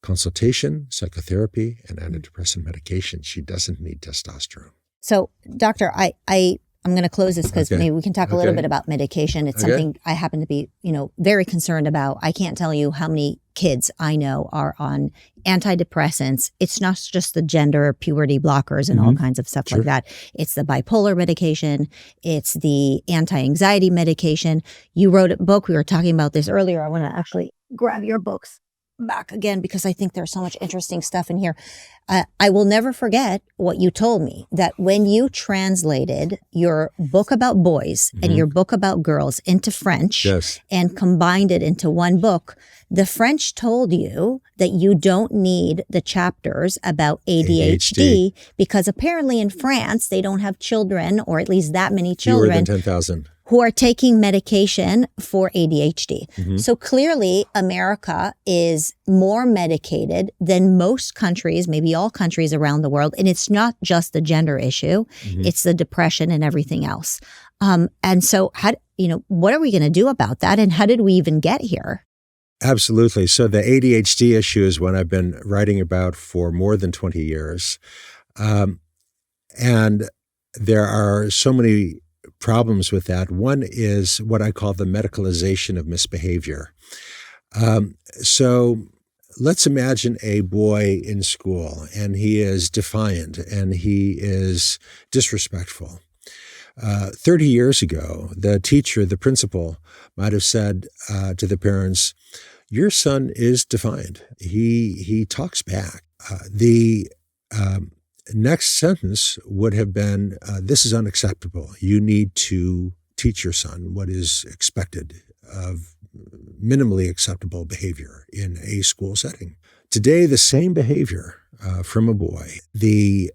consultation, psychotherapy, and antidepressant medication. She doesn't need testosterone. So, doctor, I I'm going to close this because maybe we can talk a little bit about medication. It's something I happen to be, very concerned about. I can't tell you how many kids I know are on antidepressants. It's not just the gender puberty blockers and all kinds of stuff like that. It's the bipolar medication. It's the anti-anxiety medication. You wrote a book. We were talking about this earlier. I want to actually grab your books back again because I think there's so much interesting stuff in here. I will never forget what you told me, that when you translated your book about boys and your book about girls into French and combined it into one book, the French told you that you don't need the chapters about ADHD because apparently in France, they don't have children, or at least that many children. Fewer than 10,000. Who are taking medication for ADHD. So clearly, America is more medicated than most countries, maybe all countries around the world. And it's not just the gender issue. It's the depression and everything else. And so, what are we going to do about that? And how did we even get here? Absolutely. So the ADHD issue is one I've been writing about for more than 20 years. And there are so many problems with that. One is what I call the medicalization of misbehavior. So let's imagine a boy in school, and he is defiant and he is disrespectful. 30 years ago, the teacher, the principal, might have said to the parents, "Your son is defiant. He talks back." The next sentence would have been, "This is unacceptable. You need to teach your son what is expected of minimally acceptable behavior in a school setting." Today, the same behavior from a boy, the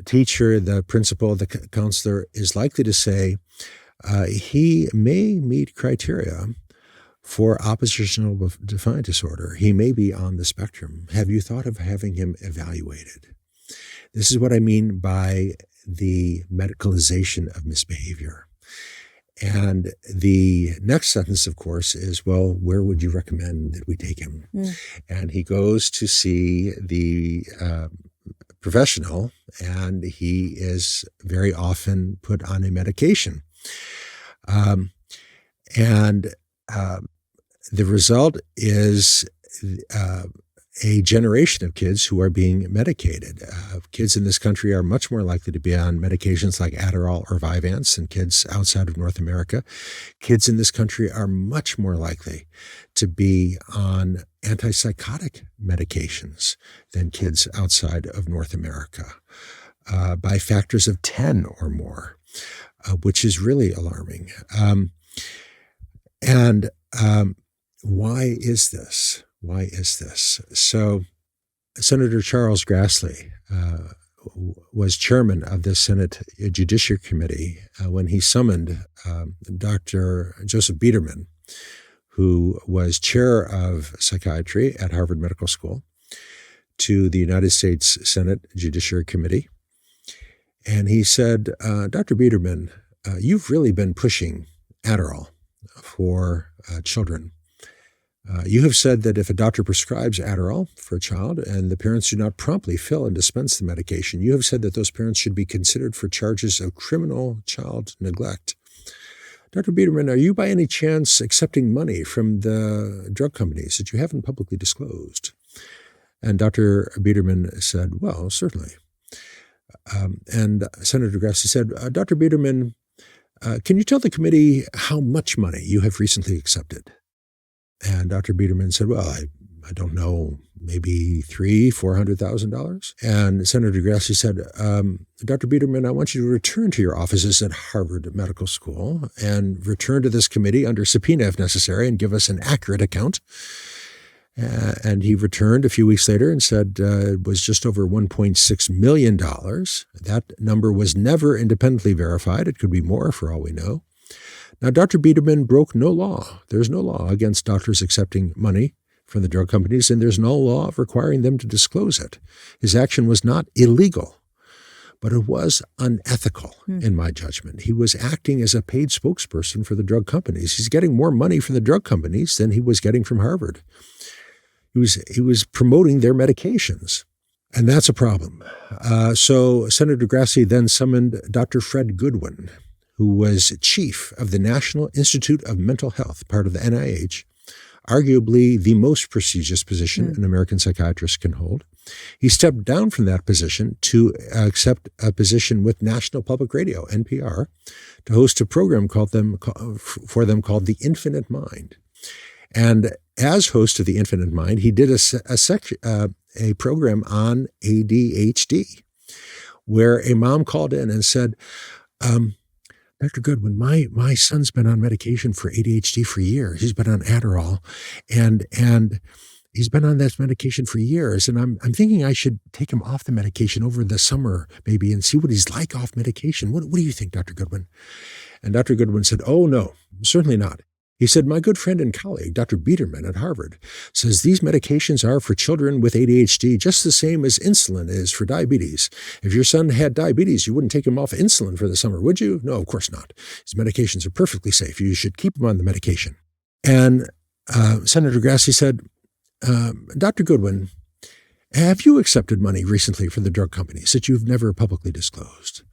teacher, the principal, the counselor is likely to say, he may meet criteria for oppositional defiant disorder. He may be on the spectrum. Have you thought of having him evaluated? This is what I mean by the medicalization of misbehavior. And the next sentence, of course, is, well, where would you recommend that we take him? And he goes to see the professional, and he is very often put on a medication. And the result is a generation of kids who are being medicated. Kids in this country are much more likely to be on medications like Adderall or Vyvanse than kids outside of North America. Kids in this country are much more likely to be on antipsychotic medications than kids outside of North America by factors of 10 or more, which is really alarming. And why is this? Why is this? So Senator Charles Grassley was chairman of the Senate Judiciary Committee when he summoned Dr. Joseph Biederman, who was chair of psychiatry at Harvard Medical School, to the United States Senate Judiciary Committee. And he said, Dr. Biederman, you've really been pushing Adderall for children. You have said that if a doctor prescribes Adderall for a child and the parents do not promptly fill and dispense the medication, you have said that those parents should be considered for charges of criminal child neglect. Dr. Biederman, are you by any chance accepting money from the drug companies that you haven't publicly disclosed? And Dr. Biederman said, well, certainly. And Senator Grassley said, Dr. Biederman, can you tell the committee how much money you have recently accepted? And Dr. Biederman said, well, I don't know, maybe $300,000-$400,000. And Senator Grassley said, Dr. Biederman, I want you to return to your offices at Harvard Medical School and return to this committee under subpoena if necessary and give us an accurate account. And he returned a few weeks later and said it was just over $1.6 million. That number was never independently verified. It could be more for all we know. Now, Dr. Biederman broke no law. There's no law against doctors accepting money from the drug companies, and there's no law requiring them to disclose it. His action was not illegal, but it was unethical, in my judgment. He was acting as a paid spokesperson for the drug companies. He's getting more money from the drug companies than he was getting from Harvard. He was promoting their medications. And that's a problem. So Senator Grassley then summoned Dr. Fred Goodwin, who was chief of the National Institute of Mental Health, part of the NIH, arguably the most prestigious position an American psychiatrist can hold. He stepped down from that position to accept a position with National Public Radio, NPR, to host a program for them called The Infinite Mind. And as host of The Infinite Mind, he did a program on ADHD, where a mom called in and said, Dr. Goodwin, my son's been on medication for ADHD for years. He's been on Adderall, and he's been on this medication for years. And I'm thinking I should take him off the medication over the summer, maybe, and see what he's like off medication. What do you think, Dr. Goodwin? And Dr. Goodwin said, oh, no, certainly not. He said, my good friend and colleague, Dr. Biederman at Harvard, says these medications are for children with ADHD just the same as insulin is for diabetes. If your son had diabetes, you wouldn't take him off insulin for the summer, would you? No, of course not. His medications are perfectly safe. You should keep him on the medication. And Senator Grassley said, Dr. Goodwin, have you accepted money recently from the drug companies that you've never publicly disclosed?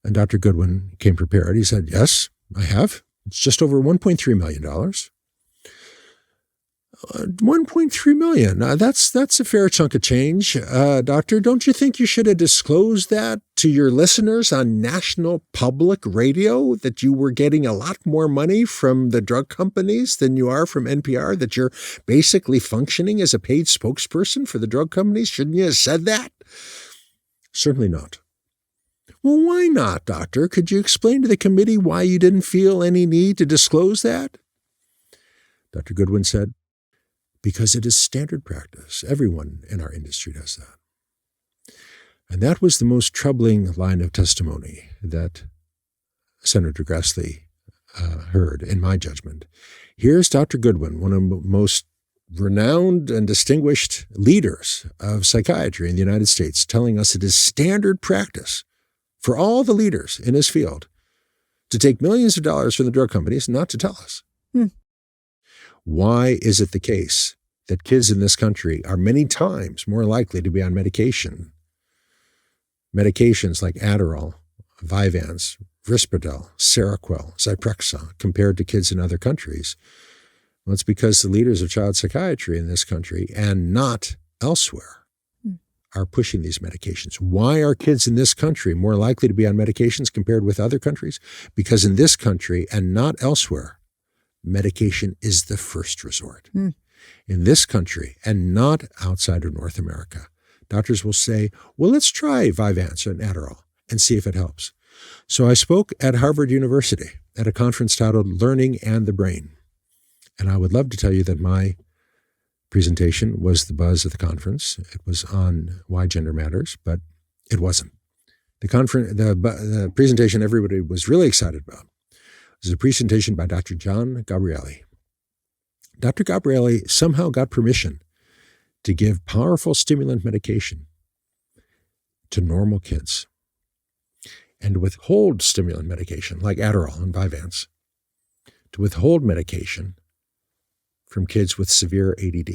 And Dr. Goodwin came prepared. He said, yes, I have. It's just over $1.3 million. $1.3 million. That's a fair chunk of change. Doctor, don't you think you should have disclosed that to your listeners on National Public Radio, that you were getting a lot more money from the drug companies than you are from NPR, that you're basically functioning as a paid spokesperson for the drug companies? Shouldn't you have said that? Certainly not. Well, why not, Doctor? Could you explain to the committee why you didn't feel any need to disclose that? Dr. Goodwin said, because it is standard practice. Everyone in our industry does that. And that was the most troubling line of testimony that Senator Grassley heard, in my judgment. Here's Dr. Goodwin, one of the most renowned and distinguished leaders of psychiatry in the United States, telling us it is standard practice for all the leaders in his field to take millions of dollars from the drug companies and not to tell us. Why is it the case that kids in this country are many times more likely to be on medications like Adderall, Vyvanse, Risperdal, Seroquel, Zyprexa, compared to kids in other countries? Well, it's because the leaders of child psychiatry in this country and not elsewhere are pushing these medications. Why are kids in this country more likely to be on medications compared with other countries? Because in this country and not elsewhere, medication is the first resort. In this country and not outside of North America, doctors will say, well, let's try Vyvanse and Adderall and see if it helps. So I spoke at Harvard University at a conference titled Learning and the Brain. And I would love to tell you that my presentation was the buzz of the conference. It was on why gender matters, but it wasn't. The presentation everybody was really excited about was a presentation by Dr. John Gabrielli. Dr. Gabrielli somehow got permission to give powerful stimulant medication to normal kids and to withhold stimulant medication like Adderall and Vyvanse, to withhold medication from kids with severe ADD,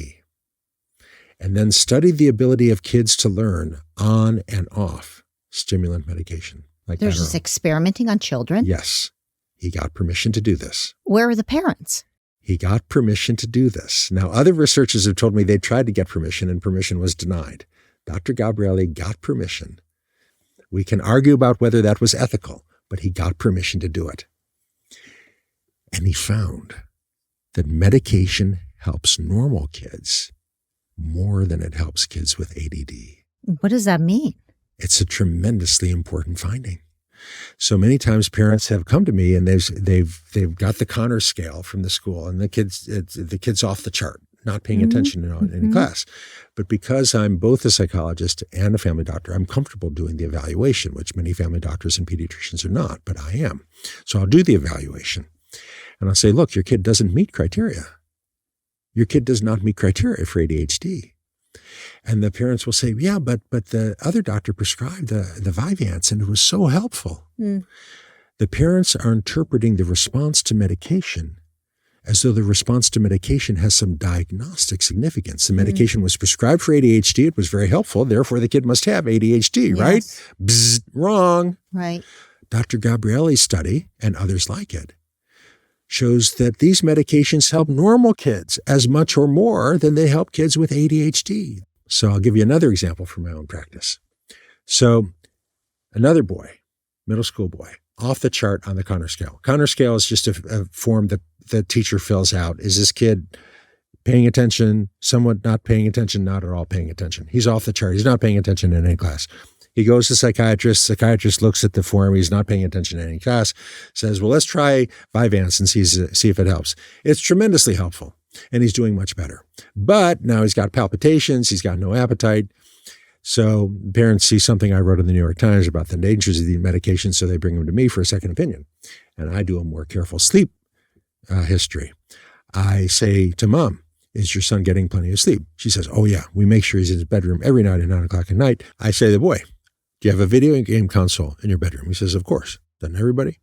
and then studied the ability of kids to learn on and off stimulant medication like They're Adderall. just experimenting on children? Yes. He got permission to do this. Where are the parents? He got permission to do this. Now, other researchers have told me they tried to get permission and permission was denied. Dr. Gabrielli got permission. We can argue about whether that was ethical, but he got permission to do it. And he found that medication helps normal kids more than it helps kids with ADD. What does that mean? It's a tremendously important finding. So many times parents have come to me and they've got the Connor scale from the school and the kid's off the chart, not paying attention in any class. But because I'm both a psychologist and a family doctor, I'm comfortable doing the evaluation, which many family doctors and pediatricians are not, but I am. So I'll do the evaluation. And I'll say, look, your kid doesn't meet criteria. Your kid does not meet criteria for ADHD. And the parents will say, yeah, but the other doctor prescribed the Vyvanse and it was so helpful. The parents are interpreting the response to medication as though the response to medication has some diagnostic significance. The medication was prescribed for ADHD. It was very helpful. Therefore, the kid must have ADHD, right? Bzz, wrong. Right. Dr. Gabrielli's study, and others like it, shows that these medications help normal kids as much or more than they help kids with ADHD. So I'll give you another example from my own practice. So another boy, middle school boy, off the chart on the Connor scale. Connor scale is just a form that the teacher fills out. Is this kid paying attention, somewhat not paying attention, not at all paying attention? He's off the chart. He's not paying attention in any class. He goes to psychiatrist. Psychiatrist looks at the form. He's not paying attention in any class. Says, well, let's try Vyvanse and see if it helps. It's tremendously helpful, and he's doing much better. But now he's got palpitations. He's got no appetite. So parents see something I wrote in the New York Times about the dangers of the medication, so they bring him to me for a second opinion. And I do a more careful sleep history. I say to mom, is your son getting plenty of sleep? She says, oh yeah, we make sure he's in his bedroom every night at 9 o'clock at night. I say to the boy, do you have a video game console in your bedroom? He says, of course. Doesn't everybody?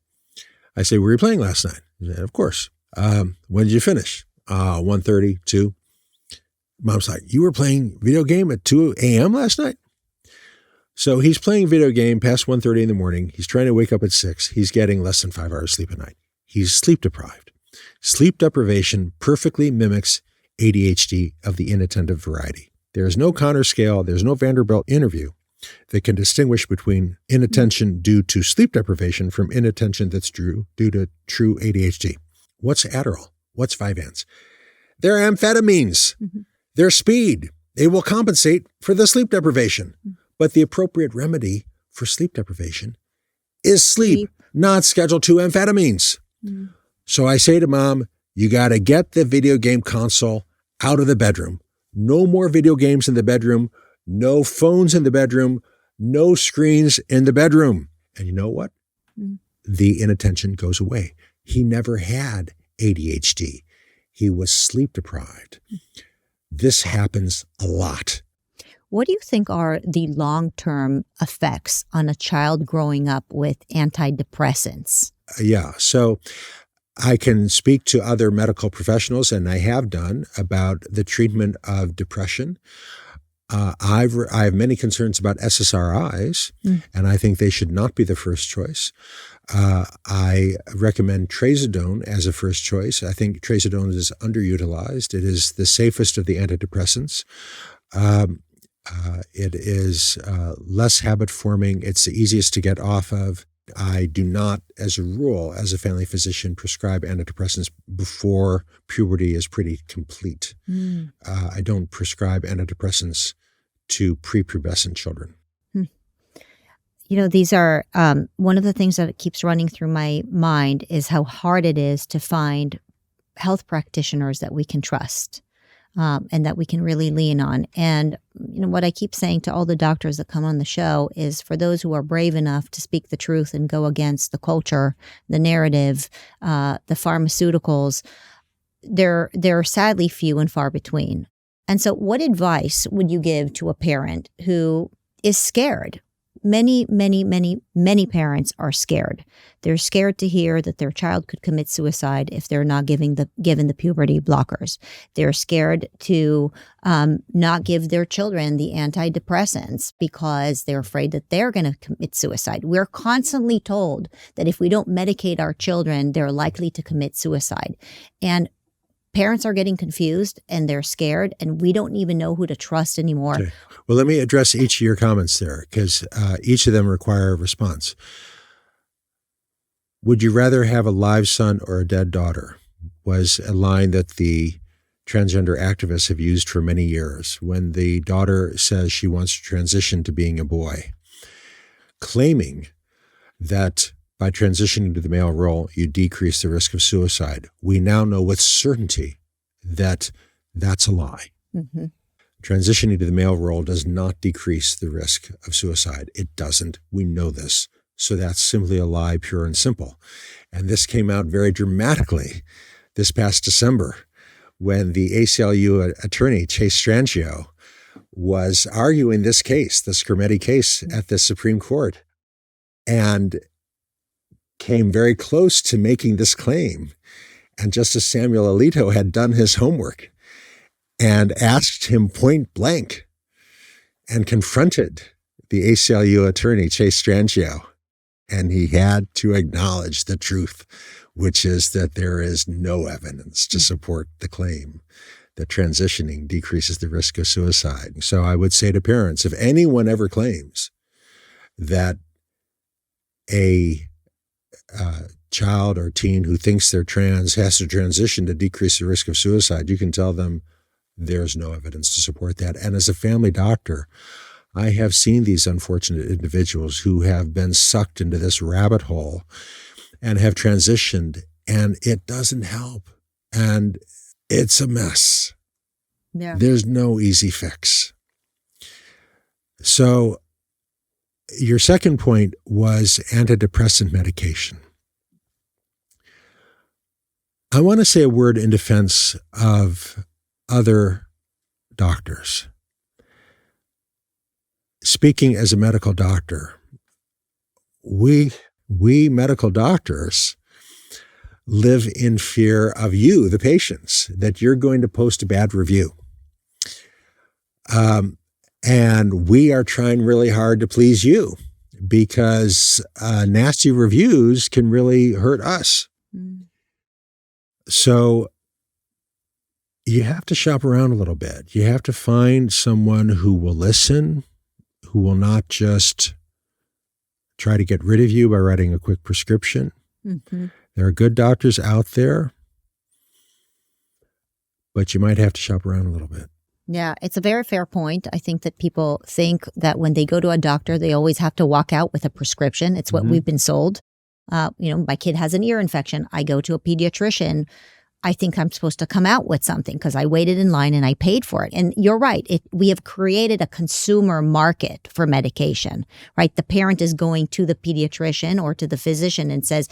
I say, were you playing last night? He said, of course. When did you finish? 1:30, 2. Mom's like, you were playing video game at 2 a.m. last night? So he's playing video game past 1:30 in the morning. He's trying to wake up at 6. He's getting less than 5 hours sleep a night. He's sleep deprived. Sleep deprivation perfectly mimics ADHD of the inattentive variety. There is no Connor scale, there's no Vanderbilt interview that can distinguish between inattention due to sleep deprivation from inattention that's due to true ADHD. What's Adderall? What's Vyvanse? They're amphetamines. They're speed. They will compensate for the sleep deprivation. But the appropriate remedy for sleep deprivation is sleep. Not Schedule II amphetamines. So I say to mom, you got to get the video game console out of the bedroom. No more video games in the bedroom. No phones in the bedroom. No screens in the bedroom. And you know what? The inattention goes away. He never had ADHD. He was sleep deprived. This happens a lot. What do you think are the long-term effects on a child growing up with antidepressants? Yeah. So I can speak to other medical professionals, and I have done, about the treatment of depression. I have many concerns about SSRIs, and I think they should not be the first choice. I recommend trazodone as a first choice. I think trazodone is underutilized. It is the safest of the antidepressants. It is less habit forming. It's the easiest to get off of. I do not, as a rule, as a family physician, prescribe antidepressants before puberty is pretty complete. I don't prescribe antidepressants to prepubescent children. You know, these are one of the things that keeps running through my mind is how hard it is to find health practitioners that we can trust. And that we can really lean on. And you know what I keep saying to all the doctors that come on the show is, for those who are brave enough to speak the truth and go against the culture, the narrative, the pharmaceuticals, they're sadly few and far between. And so what advice would you give to a parent who is scared? Many parents are scared. They're scared to hear that their child could commit suicide if they're not given the puberty blockers. They're scared to not give their children the antidepressants because they're afraid that they're going to commit suicide. We're constantly told that if we don't medicate our children, they're likely to commit suicide. And parents are getting confused and they're scared, and we don't even know who to trust anymore. Okay. Well, let me address each of your comments there, because each of them require a response. Would you rather have a live son or a dead daughter? Was a line that the transgender activists have used for many years when the daughter says she wants to transition to being a boy, claiming that by transitioning to the male role, you decrease the risk of suicide. We now know with certainty that that's a lie. Transitioning to the male role does not decrease the risk of suicide. It doesn't. We know this. So that's simply a lie, pure and simple. And this came out very dramatically this past December when the ACLU attorney, Chase Strangio, was arguing this case, the Scarametti case, at the Supreme Court, and came very close to making this claim. And Justice Samuel Alito had done his homework and asked him point blank and confronted the ACLU attorney, Chase Strangio. And he had to acknowledge the truth, which is that there is no evidence to support the claim that transitioning decreases the risk of suicide. So I would say to parents, if anyone ever claims that a child or teen who thinks they're trans has to transition to decrease the risk of suicide, you can tell them there's no evidence to support that. And as a family doctor, I have seen these unfortunate individuals who have been sucked into this rabbit hole and have transitioned, and it doesn't help. And it's a mess. Yeah. There's no easy fix. So your second point was antidepressant medication. I want to say a word in defense of other doctors. Speaking as a medical doctor, we medical doctors live in fear of you, the patients, that you're going to post a bad review. And we are trying really hard to please you because nasty reviews can really hurt us. So you have to shop around a little bit. You have to find someone who will listen, who will not just try to get rid of you by writing a quick prescription. Mm-hmm. There are good doctors out there, but you might have to shop around a little bit. Yeah, it's a very fair point. I think that people think that when they go to a doctor, they always have to walk out with a prescription. It's what we've been sold. My kid has an ear infection. I go to a pediatrician. I think I'm supposed to come out with something because I waited in line and I paid for it. And you're right. We have created a consumer market for medication, right? The parent is going to the pediatrician or to the physician and says,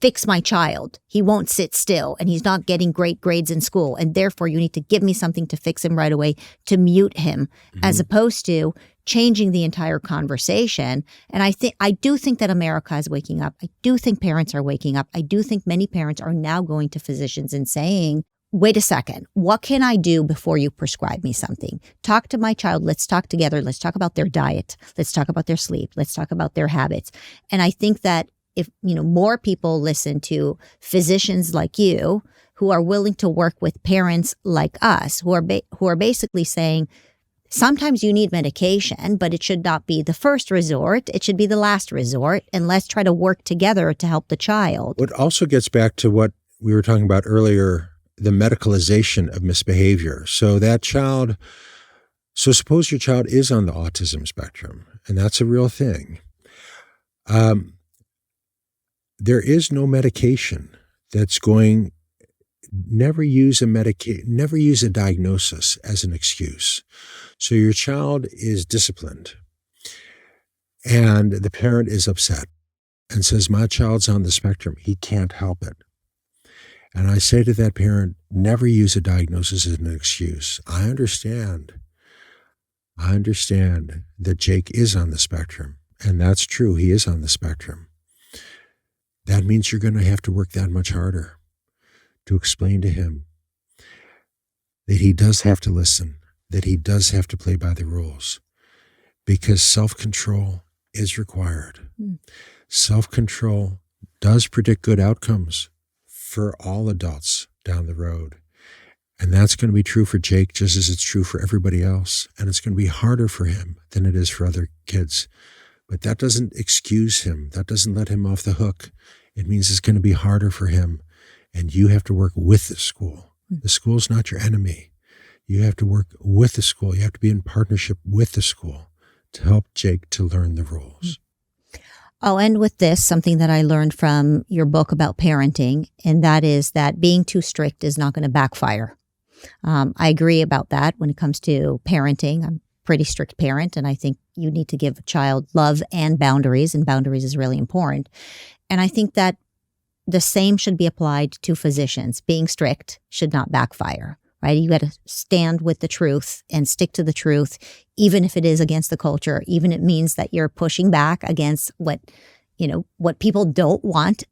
fix my child. He won't sit still and he's not getting great grades in school. And therefore you need to give me something to fix him right away, to mute him, as opposed to changing the entire conversation. And I do think that America is waking up. I do think parents are waking up. I do think many parents are now going to physicians and saying, wait a second, what can I do before you prescribe me something? Talk to my child. Let's talk together. Let's talk about their diet. Let's talk about their sleep. Let's talk about their habits. And I think that if more people listen to physicians like you who are willing to work with parents like us, who are basically saying, sometimes you need medication, but it should not be the first resort. It should be the last resort. And let's try to work together to help the child. It also gets back to what we were talking about earlier, the medicalization of misbehavior. So suppose your child is on the autism spectrum, and that's a real thing. There is no medication that's going. Never use a diagnosis as an excuse. So your child is disciplined and the parent is upset and says, my child's on the spectrum. He can't help it. And I say to that parent, never use a diagnosis as an excuse. I understand that Jake is on the spectrum. And that's true. He is on the spectrum. That means you're going to have to work that much harder to explain to him that he does have to listen, that he does have to play by the rules, because self-control is required. Self-control does predict good outcomes for all adults down the road. And that's going to be true for Jake just as it's true for everybody else. And it's going to be harder for him than it is for other kids. But that doesn't excuse him. That doesn't let him off the hook. It means it's going to be harder for him. And you have to work with the school. The school's not your enemy. You have to work with the school. You have to be in partnership with the school to help Jake to learn the rules. I'll end with this, something that I learned from your book about parenting, and that is that being too strict is not going to backfire. I agree about that when it comes to parenting. I'm a pretty strict parent, and I think you need to give a child love and boundaries is really important. And I think that the same should be applied to physicians. Being strict should not backfire, right? You got to stand with the truth and stick to the truth, even if it is against the culture, even if it means that you're pushing back against what people don't want.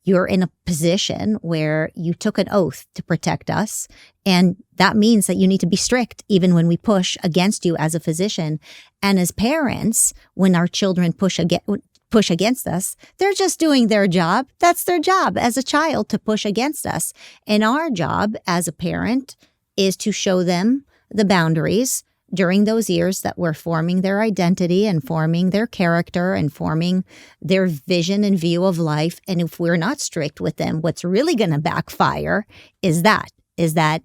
you're in a position where you took an oath to protect us. And that means that you need to be strict even when we push against you as a physician. And as parents, when our children push against us, they're just doing their job. That's their job as a child, to push against us. And our job as a parent is to show them the boundaries during those years that we're forming their identity and forming their character and forming their vision and view of life. And if we're not strict with them, what's really going to backfire is that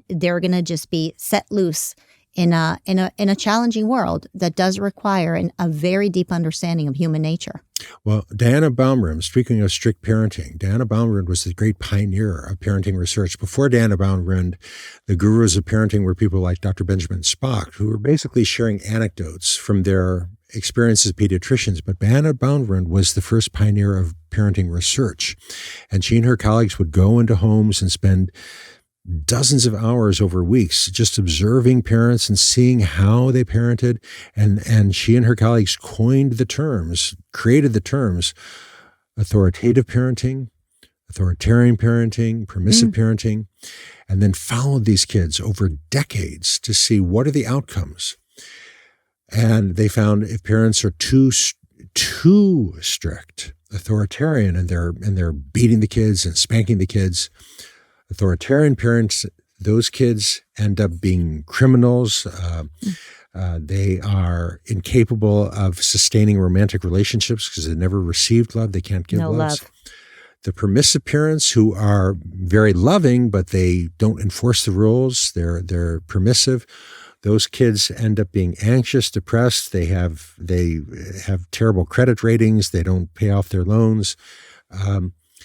they're going to just be set loose in a challenging world that does require a very deep understanding of human nature. Well, Diana Baumrind, speaking of strict parenting, Diana Baumrind was the great pioneer of parenting research. Before Diana Baumrind, the gurus of parenting were people like Dr. Benjamin Spock, who were basically sharing anecdotes from their experiences as pediatricians. But Diana Baumrind was the first pioneer of parenting research. And she and her colleagues would go into homes and spend dozens of hours over weeks just observing parents and seeing how they parented. And she and her colleagues created the terms, authoritative parenting, authoritarian parenting, permissive parenting, and then followed these kids over decades to see what are the outcomes. And they found if parents are too strict, authoritarian, and they're beating the kids and spanking the kids, authoritarian parents, those kids end up being criminals. They are incapable of sustaining romantic relationships because they never received love. They can't give love. The permissive parents, who are very loving, but they don't enforce the rules, they're permissive. Those kids end up being anxious, depressed. They have terrible credit ratings. They don't pay off their loans.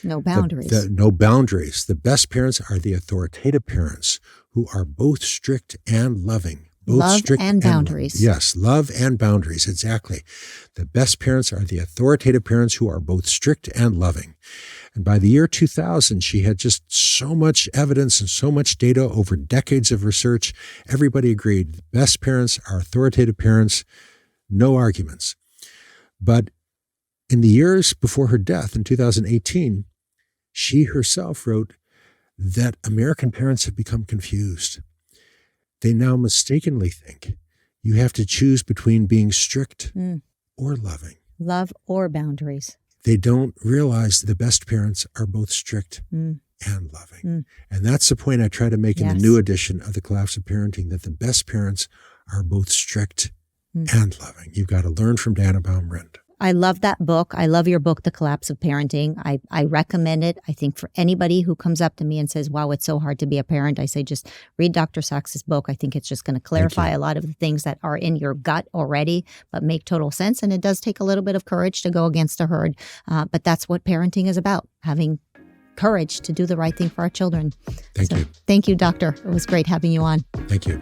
No boundaries. No boundaries. The best parents are the authoritative parents who are both strict and loving. Love and boundaries. Yes, love and boundaries, exactly. The best parents are the authoritative parents who are both strict and loving. And by the year 2000, she had just so much evidence and so much data over decades of research. Everybody agreed the best parents are authoritative parents, no arguments. But in the years before her death in 2018, she herself wrote that American parents have become confused. They now mistakenly think you have to choose between being strict or loving. Love or boundaries. They don't realize the best parents are both strict and loving. And that's the point I try to make in the new edition of The Collapse of Parenting, that the best parents are both strict and loving. You've got to learn from Diana Baumrind. I love that book. I love your book, The Collapse of Parenting. I recommend it. I think for anybody who comes up to me and says, wow, it's so hard to be a parent, I say, just read Dr. Sax's book. I think it's just going to clarify a lot of the things that are in your gut already, but make total sense. And it does take a little bit of courage to go against the herd. But that's what parenting is about, having courage to do the right thing for our children. Thank you. Thank you, doctor. It was great having you on. Thank you.